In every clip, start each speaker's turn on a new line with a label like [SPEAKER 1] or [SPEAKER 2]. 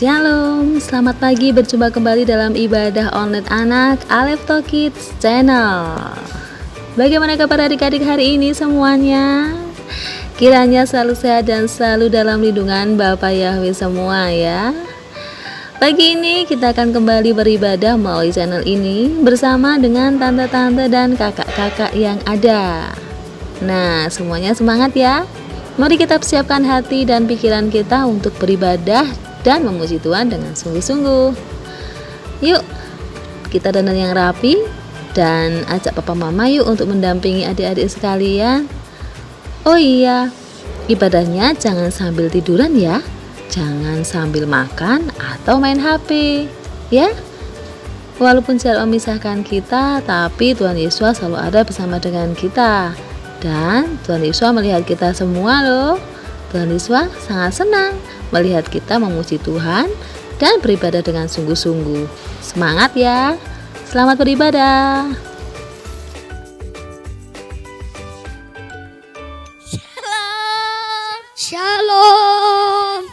[SPEAKER 1] Shalom, selamat pagi, berjumpa kembali dalam ibadah online anak Aleph Talk Kids Channel. Bagaimana kabar adik-adik hari ini semuanya? Kiranya selalu sehat dan selalu dalam lindungan Bapa Yahweh semua ya. Pagi ini kita akan kembali beribadah melalui channel ini bersama dengan tante-tante dan kakak-kakak yang ada. Nah, semuanya semangat ya. Mari kita persiapkan hati dan pikiran kita untuk beribadah dan memuji Tuhan dengan sungguh-sungguh. Yuk, kita dandan yang rapi dan ajak papa mama yuk untuk mendampingi adik-adik sekalian. Oh iya, ibadahnya jangan sambil tiduran ya. Jangan sambil makan atau main HP ya. Walaupun jarak memisahkan kita, tapi Tuhan Yesus selalu ada bersama dengan kita. Dan Tuhan Yesus melihat kita semua loh. Tuhan Yesus sangat senang melihat kita memuji Tuhan dan beribadah dengan sungguh-sungguh. Semangat ya. Selamat beribadah.
[SPEAKER 2] Shalom. Shalom.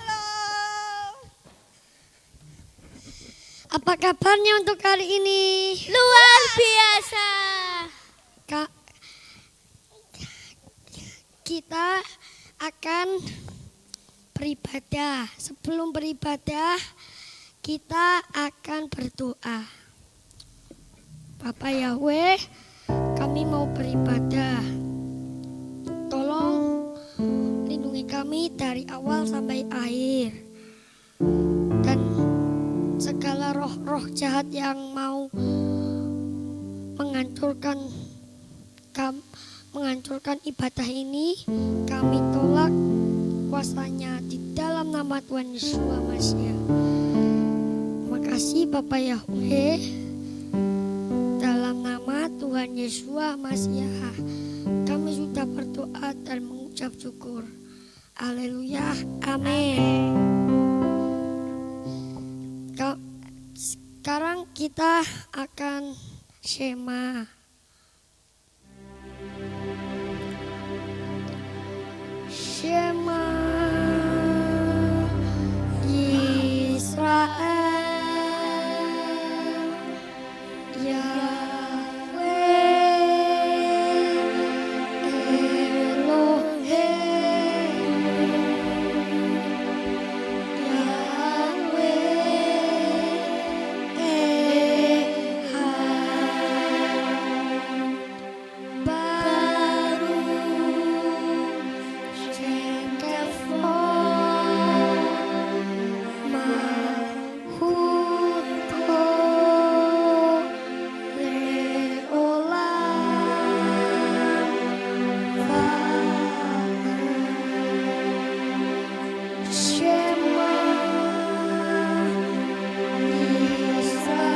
[SPEAKER 2] Apa kabarnya untuk hari ini?
[SPEAKER 3] Luar biasa.
[SPEAKER 2] Kita akan beribadah. Sebelum beribadah, kita akan berdoa. Bapak Yahweh, kami mau beribadah. Tolong lindungi kami dari awal sampai akhir. Dan segala roh-roh jahat yang mau menghancurkan ibadah ini, kami tolak kuasanya di dalam nama Tuhan Yesus Masiah. Terima kasih Bapak Yahweh, dalam nama Tuhan Yesus Masiah kami sudah berdoa dan mengucap syukur. Haleluya, amin. Sekarang kita akan Shema. Shema Israel, Yahweh Elohim, Yahweh Ehad, Baruch Shekefon, Malchuto Leolam Va'ed. Shema Israel,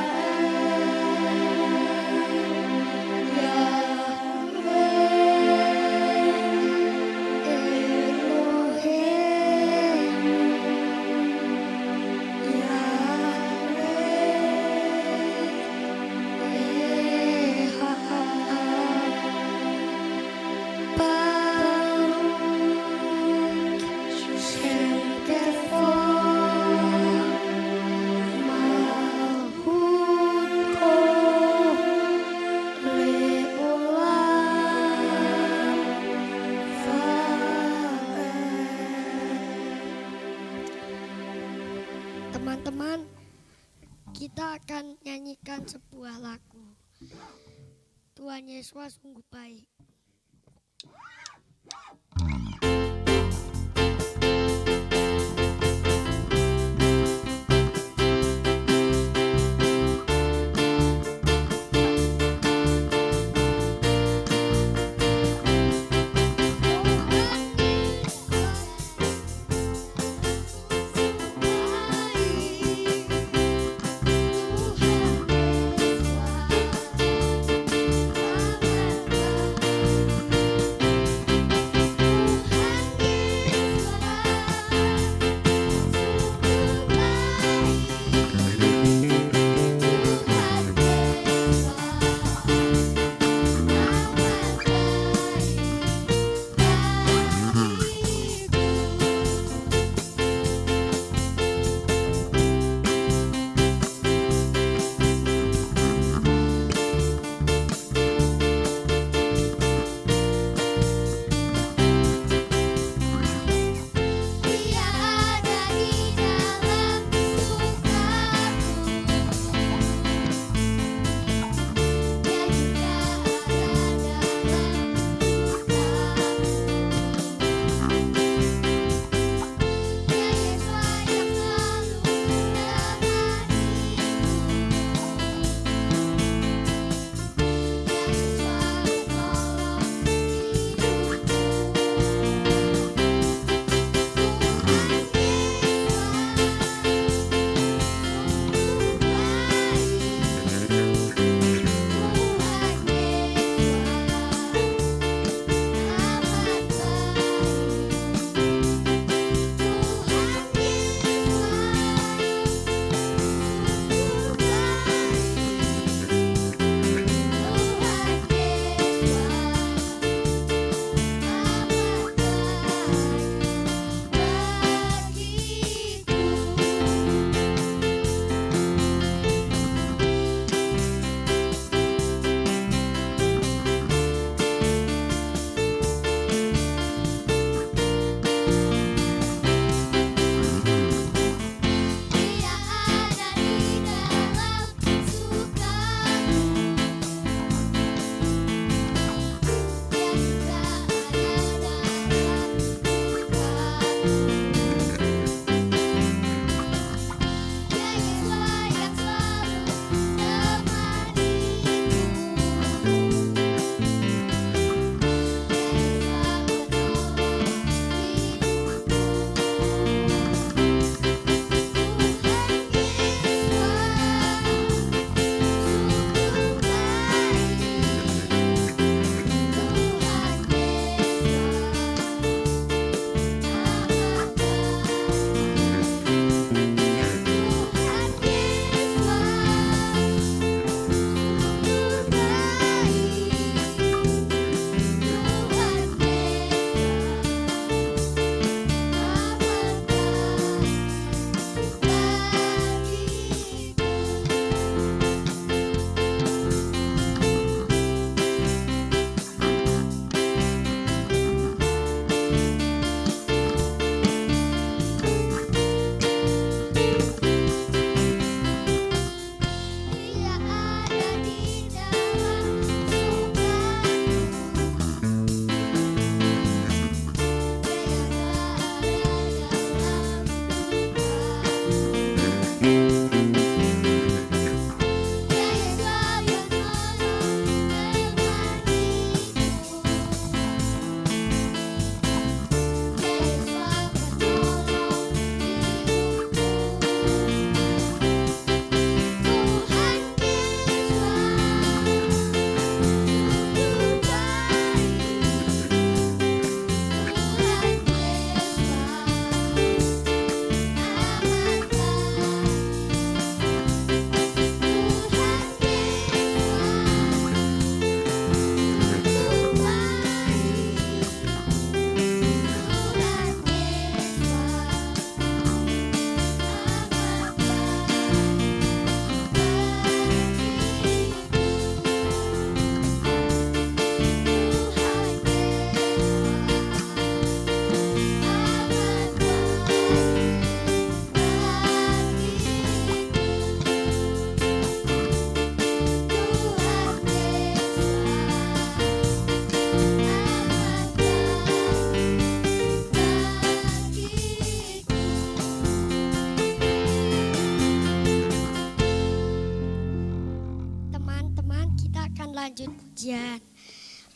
[SPEAKER 2] Teman-teman, kita akan nyanyikan sebuah lagu. Tuhan Yesus sungguh baik.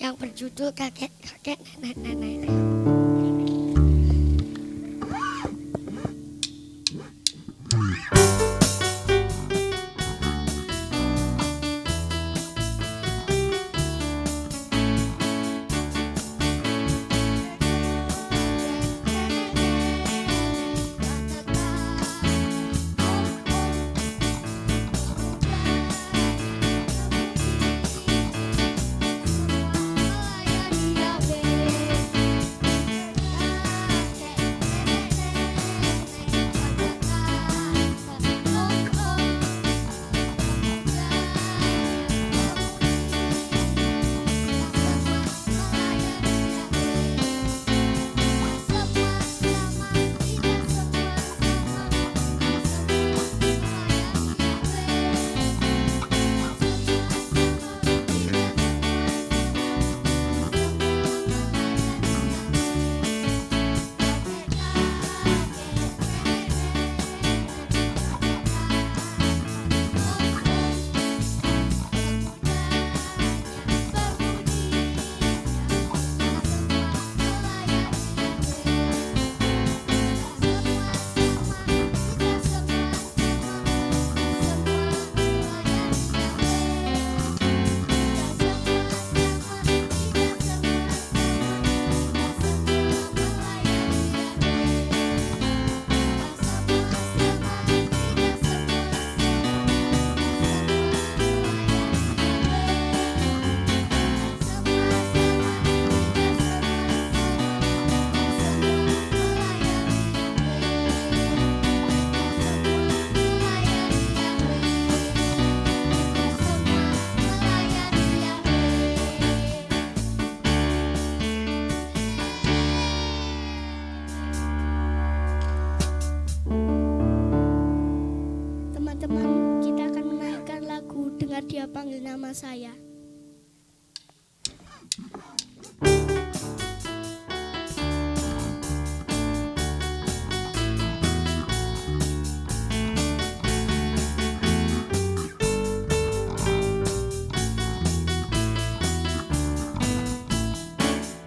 [SPEAKER 2] yang berjudul Kakek-kakek Nenek-nenek. Teman-teman, kita akan menaikkan lagu Dengar Dia Panggil Nama Saya.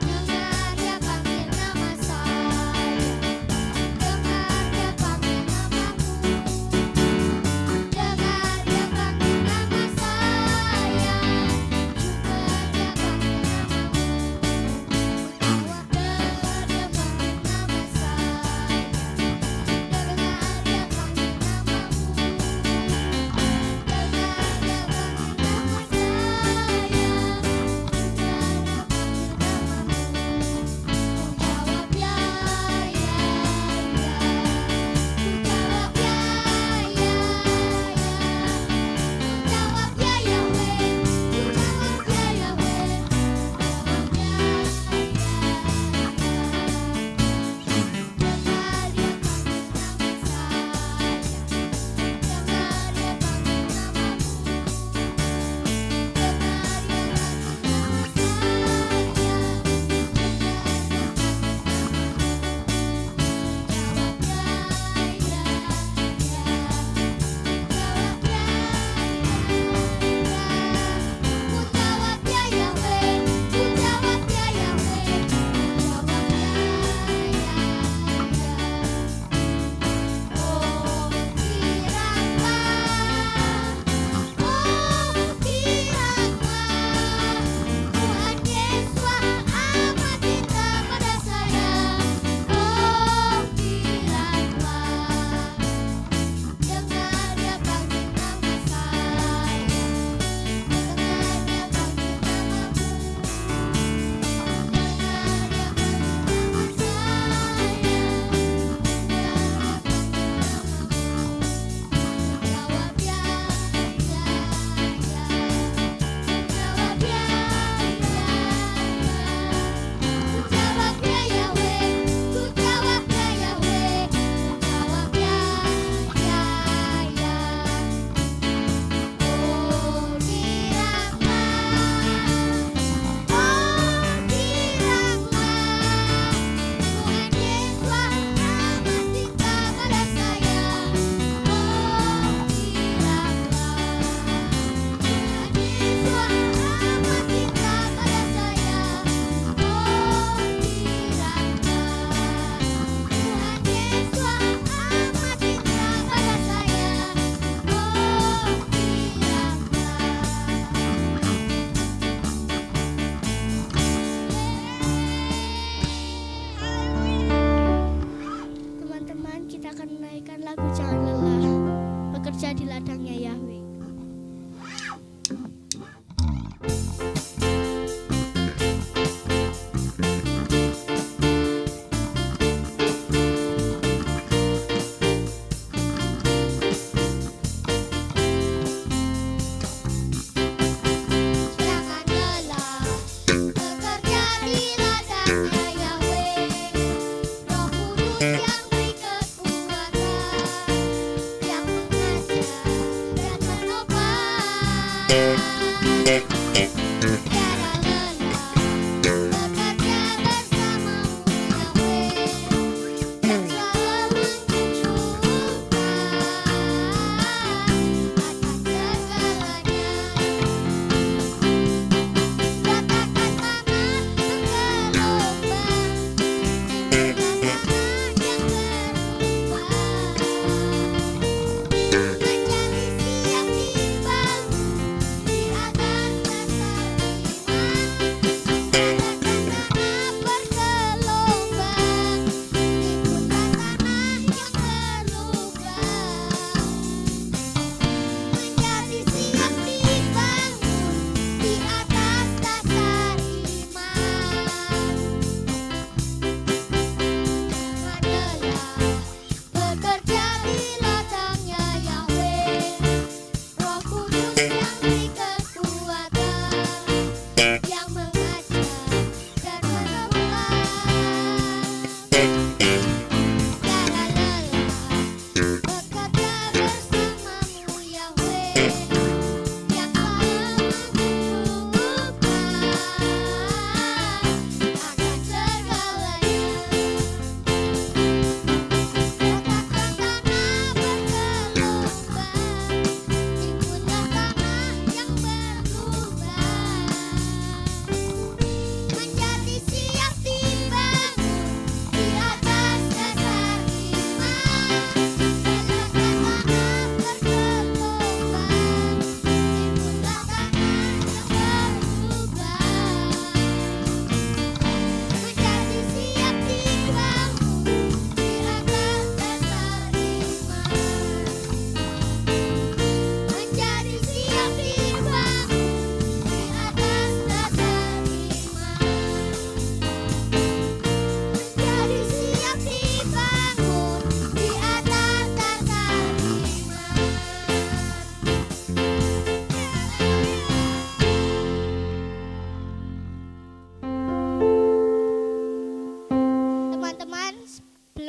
[SPEAKER 3] Dengar dia panggil nama saya, dengar dia panggil namamu, dengar dia panggil nama saya.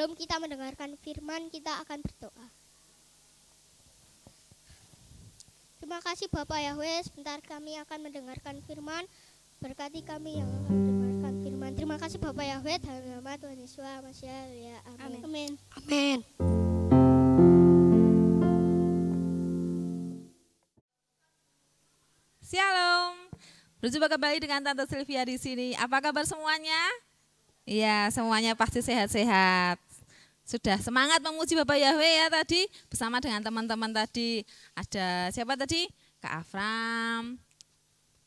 [SPEAKER 2] sebelum kita mendengarkan firman, kita akan berdoa. Terima kasih Bapak Yahweh, sebentar kami akan mendengarkan firman. Berkati kami yang akan mendengarkan firman. Terima kasih Bapak Yahweh, dalam nama Tuhan Yesus, ya. Amin. Amin.
[SPEAKER 4] Amin.
[SPEAKER 1] Shalom. Berjumpa kembali dengan Tante Sylvia di sini. Apa kabar semuanya? Iya, semuanya pasti sehat-sehat. Sudah semangat memuji Bapak Yahweh ya tadi bersama dengan teman-teman tadi. Ada siapa tadi? Kak Afram,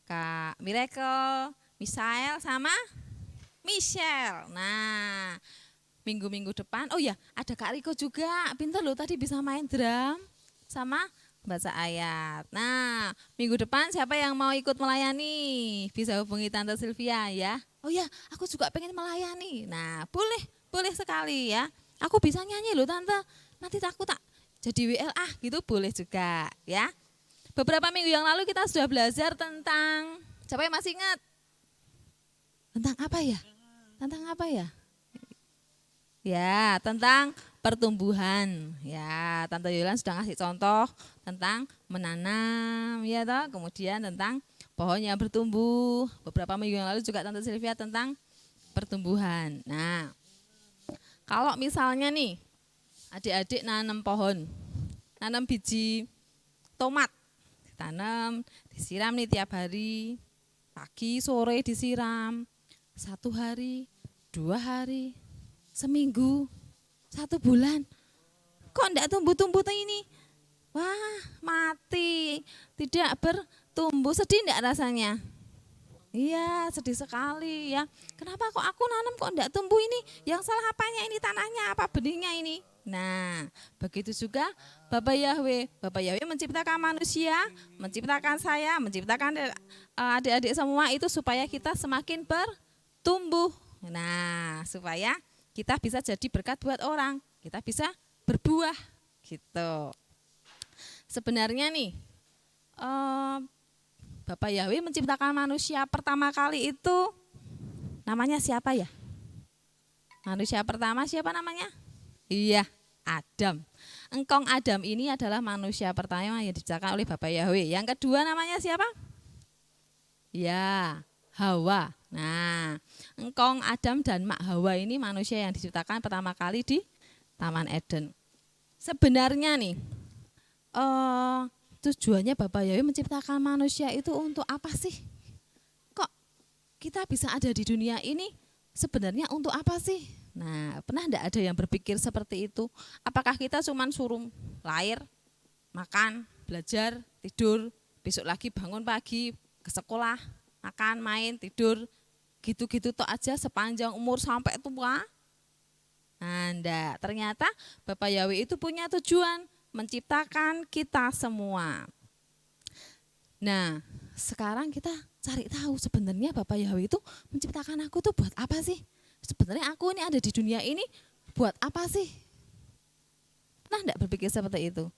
[SPEAKER 1] Kak Miracle, Misael sama Michelle. Nah, minggu-minggu depan, oh ya ada Kak Riko juga. Pintar loh tadi bisa main drum sama baca ayat. Nah, minggu depan siapa yang mau ikut melayani? Bisa hubungi Tante Sylvia ya. Oh ya, aku juga pengen melayani. Nah, boleh sekali ya. Aku bisa nyanyi loh Tante. Nanti aku tak jadi WLA gitu boleh juga ya. Beberapa minggu yang lalu kita sudah belajar tentang, siapa yang masih ingat? Tentang apa ya? Tentang apa ya? Ya, tentang pertumbuhan. Ya, Tante Yolan sudah ngasih contoh tentang menanam ya toh, kemudian tentang pohon yang bertumbuh. Beberapa minggu yang lalu juga Tante Sylvia tentang pertumbuhan. Nah, kalau misalnya nih adik-adik nanam pohon, nanam biji tomat, ditanam, disiram nih tiap hari, pagi sore disiram, 1 hari, 2 hari, seminggu, 1 bulan, kok enggak tumbuh-tumbuh ini? Wah, mati, tidak bertumbuh, sedih enggak rasanya? Iya, sedih sekali ya. Kenapa kok aku nanam kok enggak tumbuh ini? Yang salah apanya ini, tanahnya apa benihnya ini? Nah, begitu juga Bapak Yahweh. Bapak Yahweh menciptakan manusia, menciptakan saya, menciptakan adik-adik semua itu supaya kita semakin bertumbuh. Nah, supaya kita bisa jadi berkat buat orang, kita bisa berbuah gitu. Sebenarnya nih, Bapak Yahweh menciptakan manusia pertama kali itu namanya siapa ya? Manusia pertama siapa namanya? Iya, Adam. Engkong Adam ini adalah manusia pertama yang diciptakan oleh Bapak Yahweh. Yang kedua namanya siapa? Ya, Hawa. Nah, engkong Adam dan Mak Hawa ini manusia yang diciptakan pertama kali di Taman Eden. Sebenarnya nih, tujuannya Bapak Yahweh menciptakan manusia itu untuk apa sih? Kok kita bisa ada di dunia ini sebenarnya untuk apa sih? Nah, pernah enggak ada yang berpikir seperti itu? Apakah kita cuma suruh lahir, makan, belajar, tidur, besok lagi bangun pagi, ke sekolah, makan, main, tidur, gitu-gitu tok aja sepanjang umur sampai tua? Nah, enggak. Ternyata Bapak Yahweh itu punya tujuan menciptakan kita semua. Nah, sekarang kita cari tahu sebenarnya Bapak Yahweh itu menciptakan aku tuh buat apa sih? Sebenarnya aku ini ada di dunia ini buat apa sih? Pernah enggak berpikir seperti itu?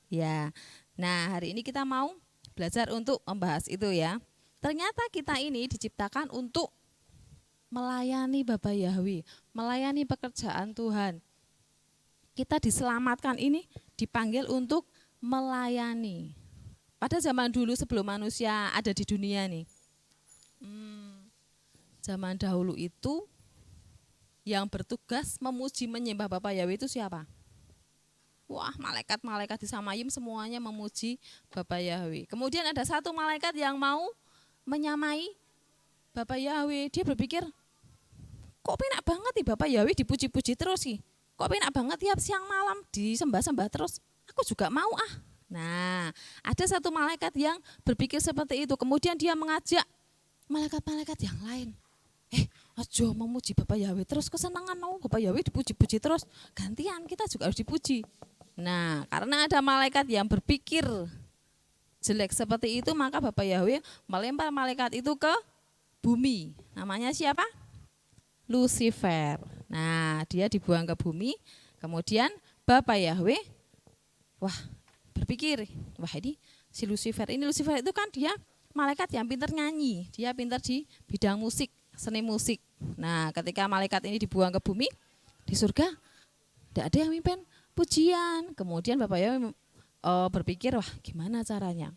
[SPEAKER 1] Ya. Nah, hari ini kita mau belajar untuk membahas itu ya. Ternyata kita ini diciptakan untuk melayani Bapak Yahweh, melayani pekerjaan Tuhan. Kita diselamatkan ini dipanggil untuk melayani. Pada zaman dulu sebelum manusia ada di dunia nih, zaman dahulu itu yang bertugas memuji menyembah Bapak Yahweh itu siapa? Wah, malaikat-malaikat di Samayim semuanya memuji Bapak Yahweh. Kemudian ada satu malaikat yang mau menyamai Bapak Yahweh. Dia berpikir, kok penak banget nih Bapak Yahweh dipuji-puji terus sih. Kok penak banget tiap siang malam disembah-sembah terus. Aku juga mau ah. Nah, ada satu malaikat yang berpikir seperti itu. Kemudian dia mengajak malaikat-malaikat yang lain. Ajo memuji Bapak Yahweh terus, kesenangan mau Bapak Yahweh dipuji-puji terus. Gantian kita juga harus dipuji. Nah, karena ada malaikat yang berpikir jelek seperti itu, maka Bapak Yahweh melempar malaikat itu ke bumi. Namanya siapa? Lucifer. Nah, dia dibuang ke bumi. Kemudian Bapak Yahweh berpikir, wah ini si Lucifer itu kan dia malaikat yang pintar nyanyi. Dia pintar di bidang musik, seni musik. Nah, ketika malaikat ini dibuang ke bumi,
[SPEAKER 4] di surga tidak ada yang mimpin pujian. Kemudian Bapak Yahweh berpikir, wah gimana caranya.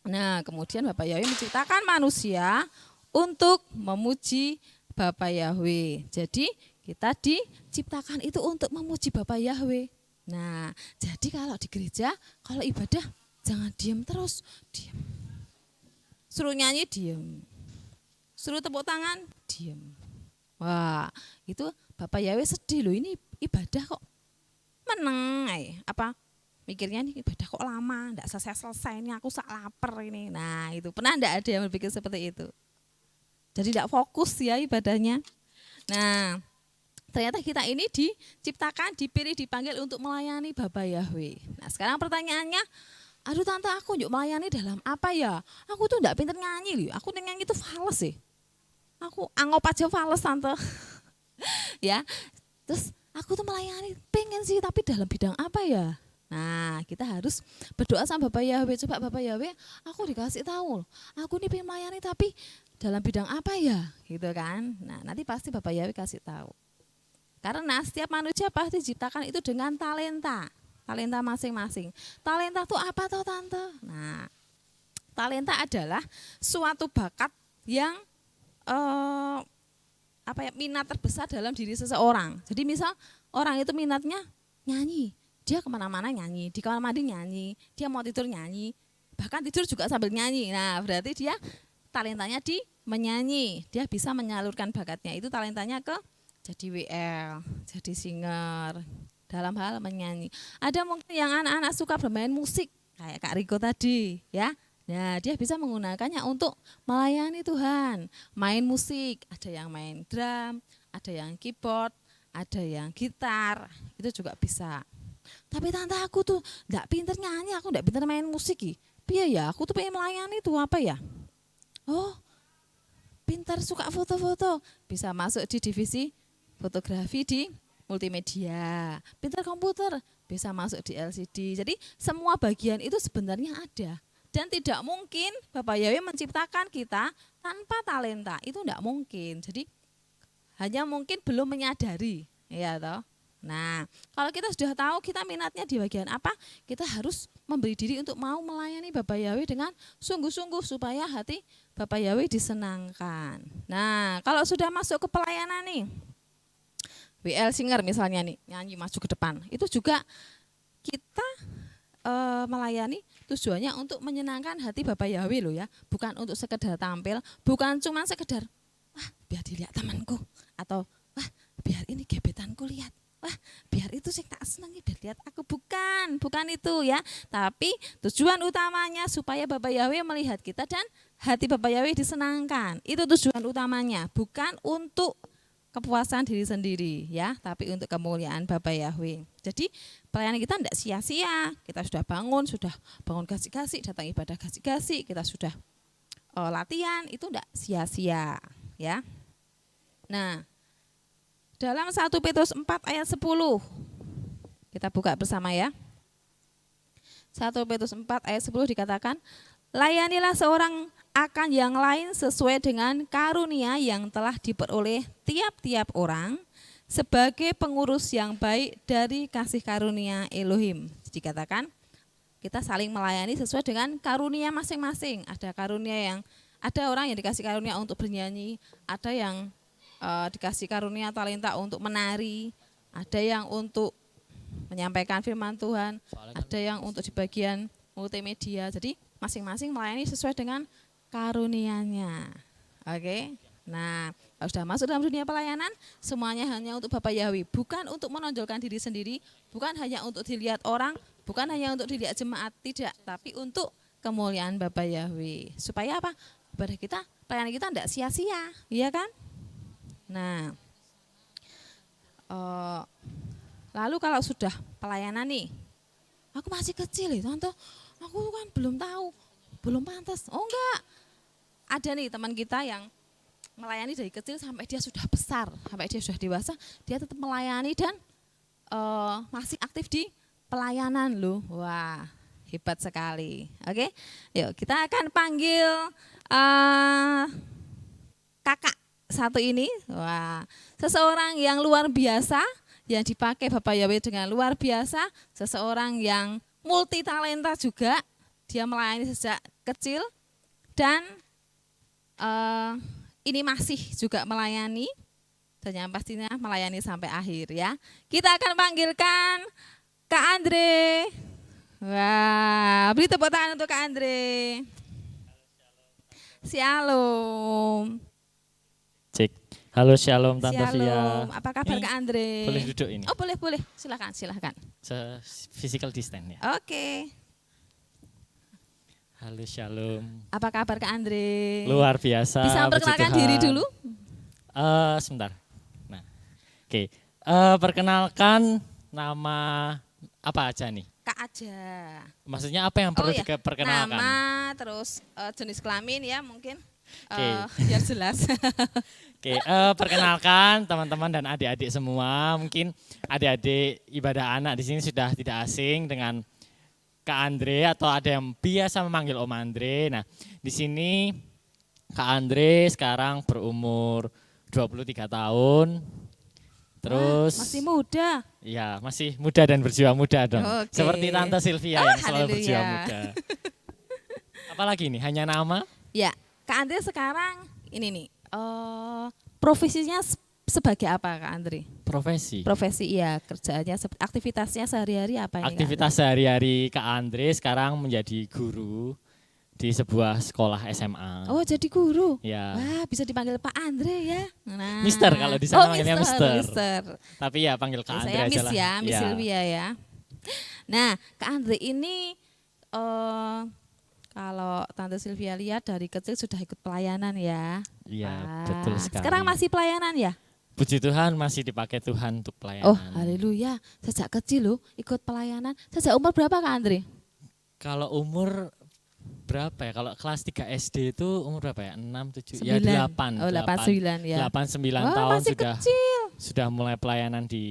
[SPEAKER 4] Nah kemudian Bapak Yahweh menciptakan manusia untuk memuji Bapak Yahweh. Jadi kita diciptakan itu untuk memuji Bapak Yahweh. Nah jadi kalau di gereja, kalau ibadah jangan diam terus, diam. Suruh nyanyi diam, suruh tepuk tangan diam. Wah itu Bapak Yahweh sedih loh, ini ibadah kok meneng apa mikirnya nih ibadah kok lama, enggak selesai ini, aku sak lapar ini. Nah itu pernah enggak ada yang berpikir seperti itu? Jadi enggak fokus ya ibadahnya. Nah ternyata kita ini diciptakan, dipilih, dipanggil untuk melayani Bapak Yahweh. Nah sekarang pertanyaannya, aduh tante aku yuk melayani dalam apa ya? Aku tuh enggak pinter nyanyi loh, aku nyanyi itu fales sih. Aku anggap aja fales tante. Ya, terus aku tuh melayani pengen sih, tapi dalam bidang apa ya? Nah kita harus berdoa sama Bapak Yahweh. Coba Bapak Yahweh, aku dikasih tahu, aku nih pengen melayani tapi dalam bidang apa ya? Gitu kan. Nah nanti pasti Bapak Yahweh kasih tahu. Karena setiap manusia pasti diciptakan itu dengan talenta masing-masing. Talenta itu apa toh tante? Nah talenta adalah suatu bakat yang minat terbesar dalam diri seseorang. Jadi misal orang itu minatnya nyanyi, dia kemana-mana nyanyi, di kamar mandi nyanyi, dia mau tidur nyanyi, bahkan tidur juga sambil nyanyi. Nah berarti dia talentanya di menyanyi, dia bisa menyalurkan bakatnya, itu talentanya ke jadi WL, jadi singer, dalam hal menyanyi. Ada mungkin yang anak-anak suka bermain musik, kayak Kak Riko tadi ya. Nah dia bisa menggunakannya untuk melayani Tuhan, main musik, ada yang main drum, ada yang keyboard, ada yang gitar, itu juga bisa. Tapi tante aku tuh enggak pinter nyanyi, aku enggak pinter main musik. Piye ya, aku tuh pengen melayani itu apa ya? Oh, pinter suka foto-foto, bisa masuk di divisi fotografi di multimedia. Pinter komputer, bisa masuk di LCD. Jadi semua bagian itu sebenarnya ada. Dan tidak mungkin Bapak Yahweh menciptakan kita tanpa talenta, itu enggak mungkin. Jadi hanya mungkin belum menyadari, ya toh. Nah, kalau kita sudah tahu kita minatnya di bagian apa, kita harus memberi diri untuk mau melayani Bapak Yahweh dengan sungguh-sungguh supaya hati Bapak Yahweh disenangkan. Nah, kalau sudah masuk ke pelayanan nih, WL singer misalnya nih, nyanyi maju ke depan, itu juga kita melayani tujuannya untuk menyenangkan hati Bapak Yahweh loh ya, bukan untuk sekedar tampil, bukan cuma sekedar wah biar dilihat temanku, atau wah biar ini gebetanku lihat, wah biar itu sih tak senangi biar lihat aku, bukan itu ya. Tapi tujuan utamanya supaya Bapak Yahweh melihat kita dan hati Bapak Yahweh disenangkan, itu tujuan utamanya, bukan untuk kepuasan diri sendiri ya, tapi untuk kemuliaan Bapak Yahweh. Jadi pelayanan kita tidak sia-sia, kita sudah bangun kasih-kasih, datang ibadah kasih-kasih, kita sudah latihan, itu tidak sia-sia ya. Nah dalam 1 Petrus 4 ayat 10 kita buka bersama ya. 1 Petrus 4 ayat 10 dikatakan, layanilah seorang akan yang lain sesuai dengan karunia yang telah diperoleh tiap-tiap orang sebagai pengurus yang baik dari kasih karunia Elohim. Dikatakan kita saling melayani sesuai dengan karunia masing-masing. Ada orang yang dikasih karunia untuk bernyanyi, ada yang dikasih karunia talenta untuk menari, ada yang untuk menyampaikan firman Tuhan, ada yang untuk di bagian multimedia. Jadi masing-masing melayani sesuai dengan karunianya. Oke. Nah, kalau sudah masuk dalam dunia pelayanan, semuanya hanya untuk Bapak Yahweh, bukan untuk menonjolkan diri sendiri, bukan hanya untuk dilihat orang, bukan hanya untuk dilihat jemaat, tidak, tapi untuk kemuliaan Bapak Yahweh. Supaya apa? Ibadah kita, pelayanan kita tidak sia-sia, iya kan? Nah, lalu kalau sudah pelayanan nih, aku masih kecil ya tante, aku kan belum tahu, belum pantas. Oh enggak, ada nih teman kita yang melayani dari kecil sampai dia sudah besar, sampai dia sudah dewasa, dia tetap melayani dan masih aktif di pelayanan loh. Wah, hebat sekali. Oke, yuk kita akan panggil kakak satu ini. Wah, seseorang yang luar biasa, yang dipakai Bapak Yahweh dengan luar biasa, seseorang yang multi talenta juga, dia melayani sejak kecil dan ini masih juga melayani dan yang pastinya melayani sampai akhir ya. Kita akan panggilkan Kak Andre. Wah, beri tepuk tangan untuk Kak Andre. Shalom.
[SPEAKER 5] Cek. Halo Shalom Tante
[SPEAKER 4] Shalom.
[SPEAKER 5] Via.
[SPEAKER 4] Apa kabar
[SPEAKER 5] Ini
[SPEAKER 4] Kak Andre?
[SPEAKER 5] boleh duduk ini?
[SPEAKER 4] Oh boleh. Silakan.
[SPEAKER 5] Physical distance ya.
[SPEAKER 4] Oke.
[SPEAKER 5] Halo Shalom.
[SPEAKER 4] Apa kabar Kak Andre?
[SPEAKER 5] Luar biasa.
[SPEAKER 4] Bisa
[SPEAKER 5] puji
[SPEAKER 4] memperkenalkan
[SPEAKER 5] Tuhan.
[SPEAKER 4] diri dulu?
[SPEAKER 5] Sebentar. Nah, oke. Perkenalkan nama apa aja nih?
[SPEAKER 4] Kak aja.
[SPEAKER 5] Maksudnya apa yang perlu
[SPEAKER 4] iya.
[SPEAKER 5] diperkenalkan?
[SPEAKER 4] Nama, terus jenis kelamin ya mungkin.
[SPEAKER 5] Oke.
[SPEAKER 4] Biar jelas.
[SPEAKER 5] Oke, perkenalkan teman-teman dan adik-adik semua. Mungkin adik-adik ibadah anak di sini sudah tidak asing dengan Kak Andre atau ada yang biasa memanggil Om Andre. Nah, di sini Kak Andre sekarang berumur 23 tahun. Terus
[SPEAKER 4] Wah, masih muda.
[SPEAKER 5] ya, masih muda dan berjiwa muda dong.
[SPEAKER 4] Oke.
[SPEAKER 5] Seperti Tante Sylvia yang selalu
[SPEAKER 4] haleluya.
[SPEAKER 5] berjiwa muda. Apalagi nih, hanya nama?
[SPEAKER 4] Ya, Kak Andre sekarang ini nih. Profesinya sebagai apa Kak Andre?
[SPEAKER 5] Profesi.
[SPEAKER 4] Profesi iya, kerjaannya, aktivitasnya sehari-hari apa ini?
[SPEAKER 5] Aktivitas sehari-hari Kak Andre sekarang menjadi guru di sebuah sekolah SMA.
[SPEAKER 4] Oh jadi guru?
[SPEAKER 5] Ya.
[SPEAKER 4] Wah bisa dipanggil Pak Andre ya? Nah.
[SPEAKER 5] Mister kalau di sana manggilnya Mister.
[SPEAKER 4] Mister.
[SPEAKER 5] Tapi ya panggil Kak Andre
[SPEAKER 4] Saya
[SPEAKER 5] aja
[SPEAKER 4] Miss
[SPEAKER 5] lah.
[SPEAKER 4] ya, Miss Sylvia ya. Nah Kak Andre ini kalau Tante Sylvia lihat dari kecil sudah ikut pelayanan ya?
[SPEAKER 5] Iya,
[SPEAKER 4] Wah,
[SPEAKER 5] betul sekali.
[SPEAKER 4] Sekarang masih pelayanan ya?
[SPEAKER 5] Puji Tuhan masih dipakai Tuhan untuk pelayanan.
[SPEAKER 4] Oh haleluya, sejak kecil loh ikut pelayanan. Sejak umur berapa Kak Andre?
[SPEAKER 5] Kalau umur berapa ya? Kalau kelas 3 SD itu umur berapa ya? 6, 7,
[SPEAKER 4] 9.
[SPEAKER 5] ya 8.
[SPEAKER 4] Oh 8, 9 ya.
[SPEAKER 5] 8, 9
[SPEAKER 4] Wah,
[SPEAKER 5] tahun
[SPEAKER 4] masih kecil.
[SPEAKER 5] sudah mulai pelayanan di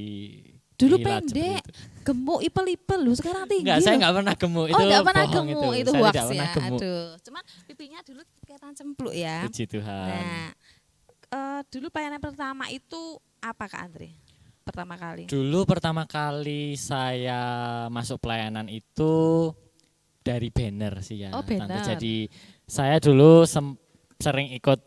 [SPEAKER 4] Dulu
[SPEAKER 5] kilat
[SPEAKER 4] pendek,
[SPEAKER 5] seperti itu.
[SPEAKER 4] gemuk, ipel-ipel loh, sekarang tinggi.
[SPEAKER 5] Enggak, saya
[SPEAKER 4] loh.
[SPEAKER 5] enggak pernah gemuk.
[SPEAKER 4] Oh, enggak pernah
[SPEAKER 5] bohong
[SPEAKER 4] gemuk, itu
[SPEAKER 5] Saya
[SPEAKER 4] hoax
[SPEAKER 5] tidak pernah
[SPEAKER 4] ya.
[SPEAKER 5] gemuk.
[SPEAKER 4] Aduh, cuman pipinya dulu kelihatan cempluk ya.
[SPEAKER 5] Puji Tuhan.
[SPEAKER 4] Nah, dulu pelayanan pertama itu apa Kak Andre? Pertama kali.
[SPEAKER 5] Dulu pertama kali saya masuk pelayanan itu dari banner sih ya.
[SPEAKER 4] Oh,
[SPEAKER 5] Tante.
[SPEAKER 4] banner.
[SPEAKER 5] Jadi saya dulu sering ikut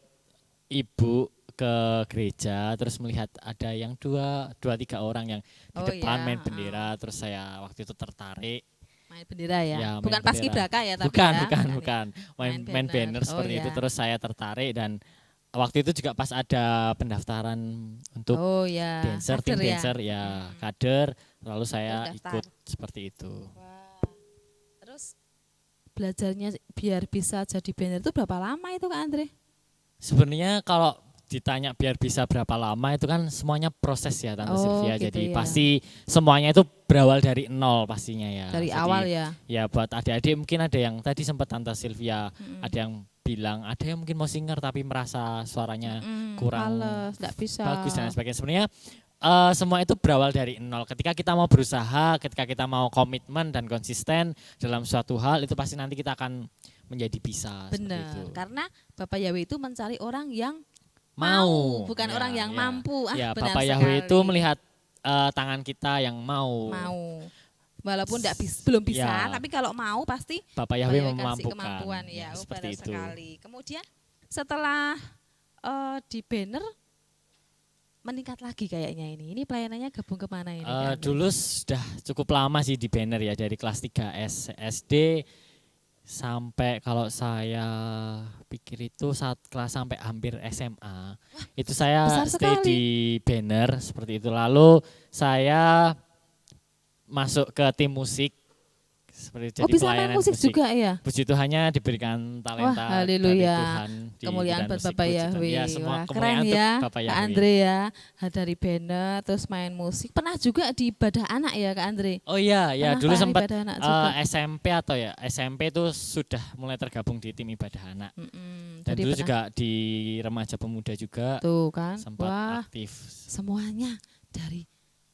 [SPEAKER 5] ibu ke gereja, terus melihat ada yang dua tiga orang yang di
[SPEAKER 4] Oh,
[SPEAKER 5] depan
[SPEAKER 4] iya.
[SPEAKER 5] main bendera, terus saya waktu itu tertarik.
[SPEAKER 4] Main bendera ya?
[SPEAKER 5] Ya, main
[SPEAKER 4] Bukan
[SPEAKER 5] bendera.
[SPEAKER 4] paskibraka ya tapi
[SPEAKER 5] Bukan,
[SPEAKER 4] ya?
[SPEAKER 5] bukan. Main banner
[SPEAKER 4] Oh,
[SPEAKER 5] seperti itu,
[SPEAKER 4] iya.
[SPEAKER 5] terus saya tertarik dan waktu itu juga pas ada pendaftaran untuk
[SPEAKER 4] Oh ya.
[SPEAKER 5] dancer, tim
[SPEAKER 4] kader ya?
[SPEAKER 5] dancer ya, kader, lalu saya
[SPEAKER 4] Daftar.
[SPEAKER 5] ikut seperti itu.
[SPEAKER 4] Wah. Terus belajarnya biar bisa jadi banner itu berapa lama itu Kak Andre?
[SPEAKER 5] Sebenarnya kalau ditanya biar bisa berapa lama itu kan semuanya proses ya Tante
[SPEAKER 4] Oh,
[SPEAKER 5] Sylvia.
[SPEAKER 4] gitu
[SPEAKER 5] Jadi
[SPEAKER 4] ya.
[SPEAKER 5] pasti semuanya itu berawal dari nol pastinya ya.
[SPEAKER 4] Dari
[SPEAKER 5] Jadi,
[SPEAKER 4] awal ya?
[SPEAKER 5] Ya buat adik-adik mungkin ada yang tadi sempat Tante Sylvia, ada yang bilang ada yang mungkin mau singer tapi merasa suaranya kurang
[SPEAKER 4] Males, nggak bisa.
[SPEAKER 5] bagus dan sebagainya. Sebenarnya semua itu berawal dari nol. Ketika kita mau berusaha, ketika kita mau komitmen dan konsisten dalam suatu hal, itu pasti nanti kita akan menjadi bisa. Seperti itu.
[SPEAKER 4] Benar, karena Bapak Yahweh itu mencari orang yang
[SPEAKER 5] Mau,
[SPEAKER 4] bukan
[SPEAKER 5] Ya,
[SPEAKER 4] orang yang
[SPEAKER 5] ya.
[SPEAKER 4] mampu.
[SPEAKER 5] Ya,
[SPEAKER 4] Benar
[SPEAKER 5] Bapak Yahweh
[SPEAKER 4] sekali.
[SPEAKER 5] itu melihat tangan kita yang mau.
[SPEAKER 4] Walaupun belum bisa,
[SPEAKER 5] Ya.
[SPEAKER 4] tapi kalau mau pasti
[SPEAKER 5] Bapak Yahweh
[SPEAKER 4] kasih
[SPEAKER 5] memampukan.
[SPEAKER 4] kemampuan ya,
[SPEAKER 5] seperti
[SPEAKER 4] benar
[SPEAKER 5] itu.
[SPEAKER 4] sekali. Kemudian setelah di banner meningkat lagi kayaknya ini. Ini pelayanannya gabung kemana ini? Kak Andre?
[SPEAKER 5] Dulu sudah cukup lama sih di banner ya, dari kelas 3 SD sampai kalau saya pikir itu saat kelas sampai hampir SMA. Itu saya
[SPEAKER 4] besar
[SPEAKER 5] stay
[SPEAKER 4] sekali.
[SPEAKER 5] di banner seperti itu. Lalu saya masuk ke tim musik seperti jadi
[SPEAKER 4] bisa main
[SPEAKER 5] pelayanan
[SPEAKER 4] musik juga ya?
[SPEAKER 5] Puji Tuhannya diberikan talenta
[SPEAKER 4] Wah,
[SPEAKER 5] dari
[SPEAKER 4] haleluya.
[SPEAKER 5] Tuhan di
[SPEAKER 4] Kemuliaan
[SPEAKER 5] bidang
[SPEAKER 4] buat
[SPEAKER 5] musik.
[SPEAKER 4] Bapak
[SPEAKER 5] Puji Tuhan.
[SPEAKER 4] Yahweh.
[SPEAKER 5] Ya, semua
[SPEAKER 4] Wah,
[SPEAKER 5] kemuliaan
[SPEAKER 4] keren
[SPEAKER 5] untuk
[SPEAKER 4] ya
[SPEAKER 5] Bapak
[SPEAKER 4] Kak
[SPEAKER 5] Yahweh.
[SPEAKER 4] Andre ya. Dari banner terus main musik. Pernah juga di ibadah anak ya Kak Andre?
[SPEAKER 5] Oh iya, ya
[SPEAKER 4] Pernah
[SPEAKER 5] dulu
[SPEAKER 4] Pak,
[SPEAKER 5] sempat
[SPEAKER 4] ibadah anak juga?
[SPEAKER 5] SMP atau ya SMP itu sudah mulai tergabung di tim ibadah anak. Dan
[SPEAKER 4] Jadi
[SPEAKER 5] dulu
[SPEAKER 4] pernah-
[SPEAKER 5] juga di remaja pemuda juga
[SPEAKER 4] Tuh kan.
[SPEAKER 5] sempat
[SPEAKER 4] Wah,
[SPEAKER 5] aktif.
[SPEAKER 4] semuanya dari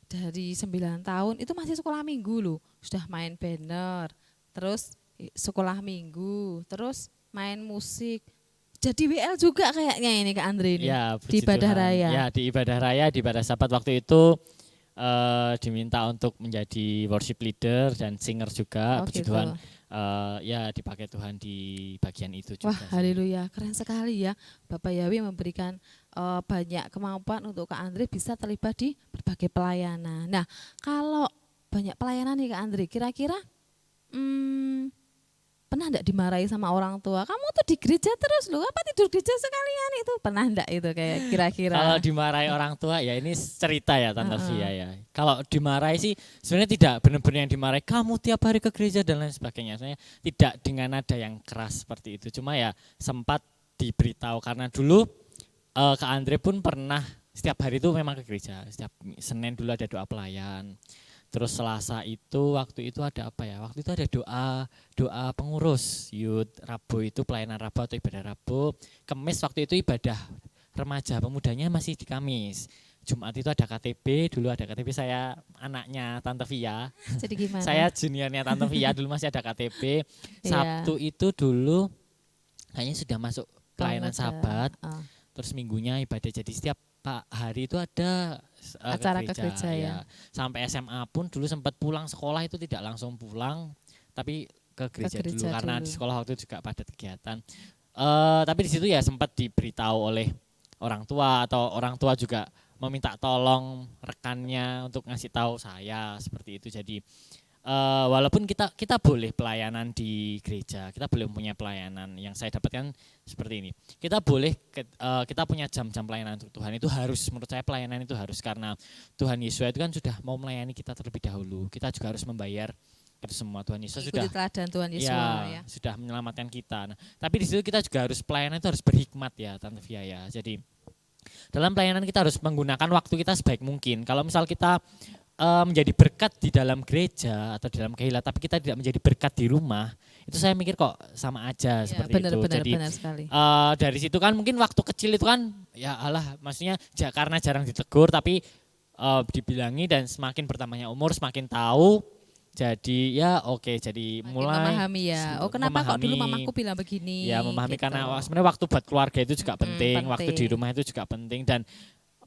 [SPEAKER 4] 9 tahun itu masih sekolah minggu loh. Sudah main banner, terus sekolah minggu, terus main musik. Jadi WL juga kayaknya ini Kak Andre ini.
[SPEAKER 5] Ya,
[SPEAKER 4] di
[SPEAKER 5] puji
[SPEAKER 4] ibadah
[SPEAKER 5] Tuhan.
[SPEAKER 4] raya.
[SPEAKER 5] Ya, di ibadah raya, di ibadah Sabat waktu itu diminta untuk menjadi worship leader dan singer juga.
[SPEAKER 4] Oh,
[SPEAKER 5] Puji
[SPEAKER 4] gitu.
[SPEAKER 5] Tuhan, ya dipakai Tuhan di bagian itu juga.
[SPEAKER 4] Wah, haleluya, keren sekali ya. Bapak Yahweh memberikan banyak kemampuan untuk Kak Andre bisa terlibat di berbagai pelayanan. Nah, kalau banyak pelayanan nih Kak Andre, kira-kira pernah enggak dimarahi sama orang tua? Kamu tuh di gereja terus loh, apa tidur gereja sekalian itu? Pernah enggak itu kayak kira-kira?
[SPEAKER 5] Kalau dimarahi orang tua ya ini cerita ya Tante Via ya. Kalau dimarahi sih sebenarnya tidak benar-benar yang dimarahi kamu tiap hari ke gereja dan lain sebagainya. Sebenarnya tidak dengan nada yang keras seperti itu. Cuma ya sempat diberitahu karena dulu Kak Andre pun pernah setiap hari itu memang ke gereja. Setiap Senin dulu ada doa pelayan. Terus Selasa itu waktu itu ada apa ya? Waktu itu ada doa pengurus youth, Rabu itu pelayanan Rabu atau ibadah Rabu. Kamis waktu itu ibadah remaja pemudanya masih di Kamis. Jumat itu ada KTP, dulu ada KTP saya anaknya Tante Via.
[SPEAKER 4] Jadi gimana?
[SPEAKER 5] Saya juniornya Tante Via dulu masih ada KTP. Sabtu itu dulu kayaknya sudah masuk pelayanan sahabat. Terus minggunya ibadah jadi setiap hari itu ada
[SPEAKER 4] acara ke gereja ya.
[SPEAKER 5] Sampai SMA pun dulu sempat pulang sekolah itu tidak langsung pulang tapi ke gereja dulu karena di sekolah waktu itu juga padat kegiatan. Tapi di situ ya sempat diberitahu oleh orang tua atau orang tua juga meminta tolong rekannya untuk ngasih tahu saya seperti itu. Jadi walaupun kita boleh pelayanan di gereja, kita boleh mempunyai pelayanan yang saya dapatkan seperti ini. Kita boleh kita punya jam-jam pelayanan untuk Tuhan itu harus, menurut saya pelayanan itu harus karena Tuhan Yesus itu kan sudah mau melayani kita terlebih dahulu. Kita juga harus membayar itu semua. Tuhan Yesus sudah
[SPEAKER 4] teladan Tuhan Yesus ya,
[SPEAKER 5] sudah menyelamatkan kita. Nah, tapi di situ kita juga harus pelayanan itu harus berhikmat ya Tante Via ya. Jadi dalam pelayanan kita harus menggunakan waktu kita sebaik mungkin. Kalau misal kita menjadi berkat di dalam gereja atau di dalam kehilat, tapi kita tidak menjadi berkat di rumah, itu saya mikir kok sama aja seperti itu. Jadi
[SPEAKER 4] benar sekali.
[SPEAKER 5] Dari situ kan mungkin waktu kecil itu kan ya alah, maksudnya karena jarang ditegur, tapi dibilangi dan semakin bertambahnya umur semakin tahu. Jadi ya oke, jadi
[SPEAKER 4] Makin
[SPEAKER 5] mulai
[SPEAKER 4] memahami ya. Oh kenapa kok dulu mamaku bilang begini?
[SPEAKER 5] Ya memahami
[SPEAKER 4] gitu.
[SPEAKER 5] karena sebenarnya waktu buat keluarga itu juga penting, waktu di rumah itu juga penting dan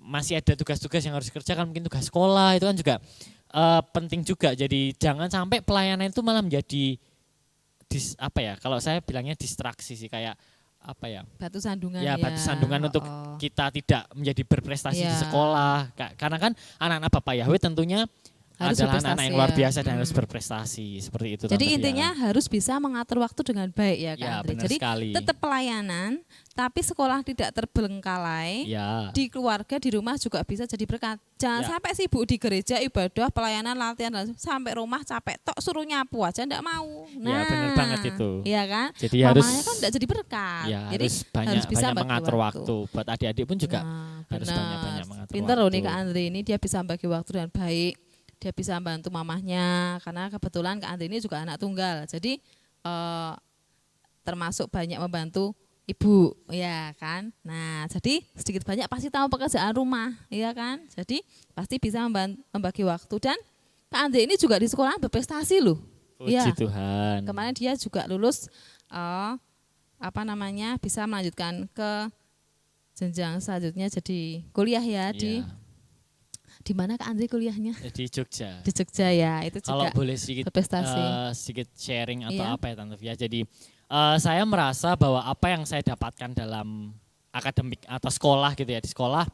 [SPEAKER 5] masih ada tugas-tugas yang harus dikerjakan, mungkin tugas sekolah itu kan juga penting juga. Jadi jangan sampai pelayanan itu malah menjadi kalau saya bilangnya distraksi sih, kayak apa ya?
[SPEAKER 4] Batu sandungan
[SPEAKER 5] ya. Batu sandungan untuk kita tidak menjadi berprestasi di sekolah. Karena kan anak-anak Bapak Yahweh tentunya harus adalah anak-anak yang luar biasa dan harus berprestasi seperti itu.
[SPEAKER 4] Jadi intinya harus bisa mengatur waktu dengan baik ya Kak Andre. Jadi tetap pelayanan tapi sekolah tidak terbengkalai.
[SPEAKER 5] Ya.
[SPEAKER 4] Di keluarga, di rumah juga bisa jadi berkat. Jangan sampai sibuk di gereja, ibadah, pelayanan, latihan sampai rumah capek tok suruh nyapu aja enggak mau. Nah,
[SPEAKER 5] ya benar banget itu.
[SPEAKER 4] Iya kan?
[SPEAKER 5] Jadi
[SPEAKER 4] mamanya kan enggak jadi berkat.
[SPEAKER 5] Ya,
[SPEAKER 4] jadi
[SPEAKER 5] harus
[SPEAKER 4] bisa
[SPEAKER 5] mengatur waktu. Buat adik-adik pun juga harus banyak-banyak mengatur
[SPEAKER 4] Pinter
[SPEAKER 5] waktu.
[SPEAKER 4] Loh nih Kak Andre ini, dia bisa bagi waktu dengan baik. Dia bisa bantu mamahnya karena kebetulan Kak Andre ini juga anak tunggal. Jadi termasuk banyak membantu ibu, ya kan. Nah, jadi sedikit banyak pasti tahu pekerjaan rumah, ya kan. Jadi pasti bisa membagi waktu dan Kak Andre ini juga di sekolah berprestasi loh.
[SPEAKER 5] Puji Tuhan.
[SPEAKER 4] Kemarin dia juga lulus bisa melanjutkan ke jenjang selanjutnya jadi kuliah ya. Di mana Kak Andre kuliahnya?
[SPEAKER 5] Di Jogja.
[SPEAKER 4] Di Jogja ya, itu juga.
[SPEAKER 5] Kalau boleh sedikit sharing atau apa ya Tante Via. Jadi saya merasa bahwa apa yang saya dapatkan dalam akademik atau sekolah gitu ya, di sekolah